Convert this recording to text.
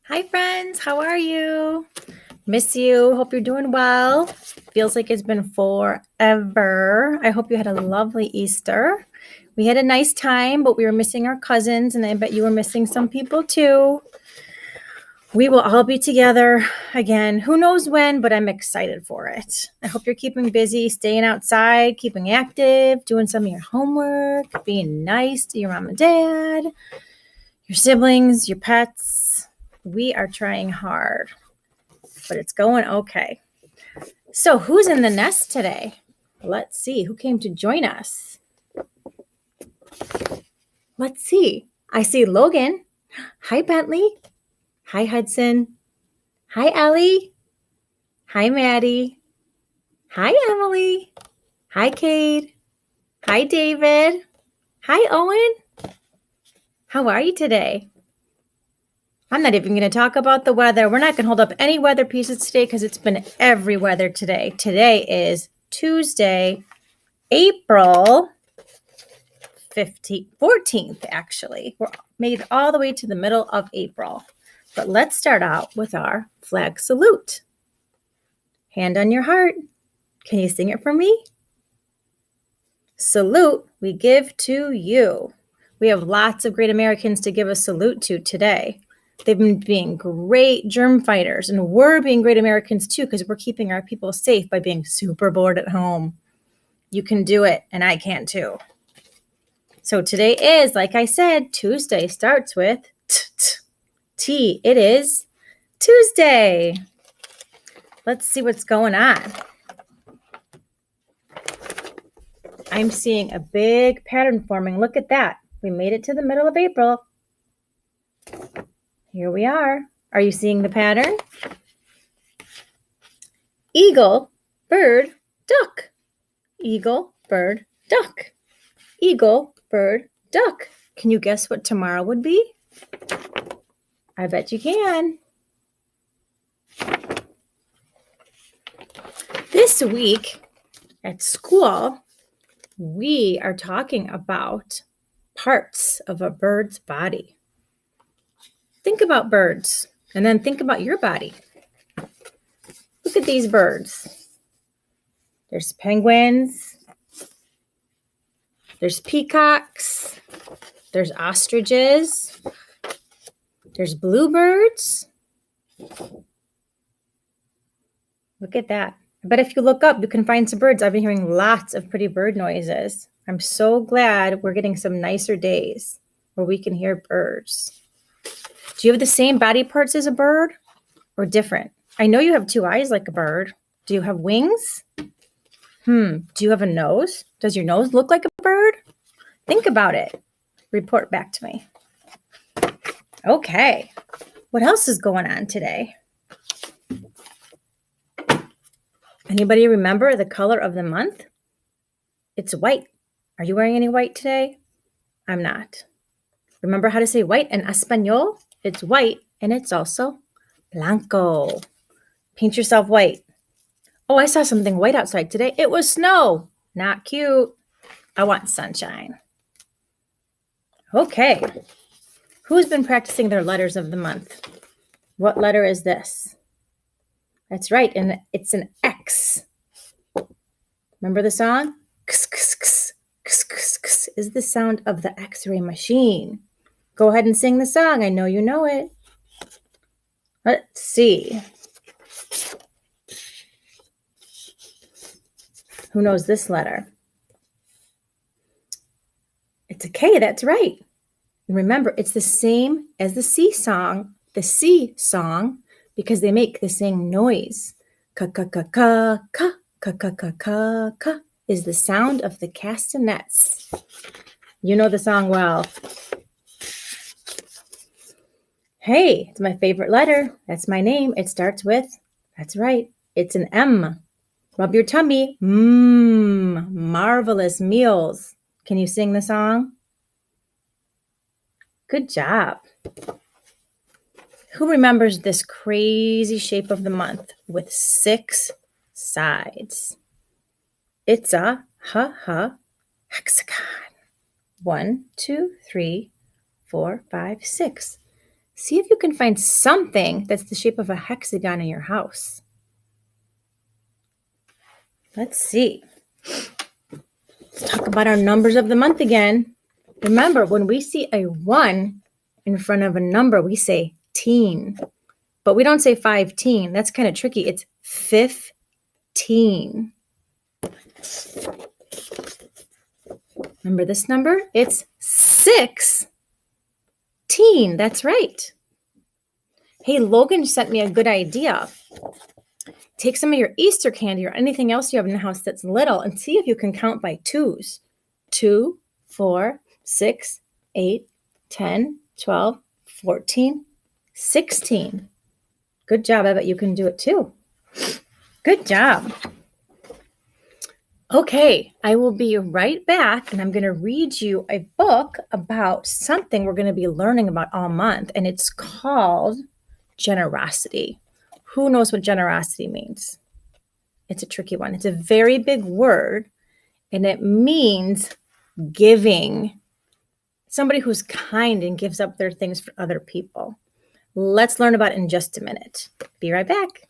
Hi, friends. How are you? Miss you. Hope you're doing well. Feels like it's been forever. I hope you had a lovely Easter. We had a nice time, but we were missing our cousins, and I bet you were missing some people too. We will all be together again. Who knows when, but I'm excited for it. I hope you're keeping busy, staying outside, keeping active, doing some of your homework, being nice to your mom and dad, your siblings, your pets. We are trying hard, but it's going okay. So, who's in the nest today? Let's see who came to join us. Let's see. I see Logan. Hi, Bentley. Hi, Hudson. Hi, Ellie. Hi, Maddie. Hi, Emily. Hi, Cade. Hi, David. Hi, Owen. How are you today? I'm not even going to talk about the weather. We're not going to hold up any weather pieces today because it's been every weather today. Today is Tuesday, April 14th, actually. We're made all the way to the middle of April. But let's start out with our flag salute. Hand on your heart. Can you sing it for me? Salute we give to you. We have lots of great Americans to give a salute to today. They've been being great germ fighters, and we're being great Americans too because we're keeping our people safe by being super bored at home. You can do it, and I can too. So today is, like I said, Tuesday starts with T. It is Tuesday. Let's see what's going on. I'm seeing a big pattern forming. Look at that. We made it to the middle of April. Here we are. Are you seeing the pattern? Eagle, bird, duck. Eagle, bird, duck. Eagle, bird, duck. Can you guess what tomorrow would be? I bet you can. This week at school, we are talking about parts of a bird's body. Think about birds and then think about your body. Look at these birds. There's penguins. There's peacocks. There's ostriches. There's bluebirds. Look at that. But if you look up, you can find some birds. I've been hearing lots of pretty bird noises. I'm so glad we're getting some nicer days where we can hear birds. Do you have the same body parts as a bird or different? I know you have two eyes like a bird. Do you have wings? Do you have a nose? Does your nose look like a bird? Think about it. Report back to me. Okay. What else is going on today? Anybody remember the color of the month? It's white. Are you wearing any white today? I'm not. Remember how to say white in Espanol? It's white and it's also blanco. Paint yourself white. Oh, I saw something white outside today. It was snow. Not cute. I want sunshine. Okay. Who's been practicing their letters of the month? What letter is this? That's right, and it's an X. Remember the song? X, x, x, x, x, x is the sound of the X-ray machine. Go ahead and sing the song. I know you know it. Let's see. Who knows this letter? It's a K, that's right. And remember, it's the same as the C song, because they make the same noise. Ka ka ka ka ka ka ka ka ka ka is the sound of the castanets. You know the song well. Hey, it's my favorite letter. That's my name. It starts with, that's right, it's an M. Rub your tummy. Marvelous meals. Can you sing the song? Good job. Who remembers this crazy shape of the month with 6 sides? It's a hexagon. 1, 2, 3, 4, 5, 6. See if you can find something that's the shape of a hexagon in your house. Let's see. Let's talk about our numbers of the month again. Remember, when we see a 1 in front of a number, we say teen. But we don't say 15. That's kind of tricky. It's 15. Remember this number? It's 16. That's right. Hey, Logan sent me a good idea. Take some of your Easter candy or anything else you have in the house that's little and see if you can count by twos. 2, 4, 6, 8, 10, 12, 14, 16. Good job. I bet you can do it too. Good job. Okay, I will be right back, and I'm going to read you a book about something we're going to be learning about all month, and it's called generosity. Who knows what generosity means? It's a tricky one. It's a very big word, and it means giving. Somebody who's kind and gives up their things for other people. Let's learn about it in just a minute. Be right back.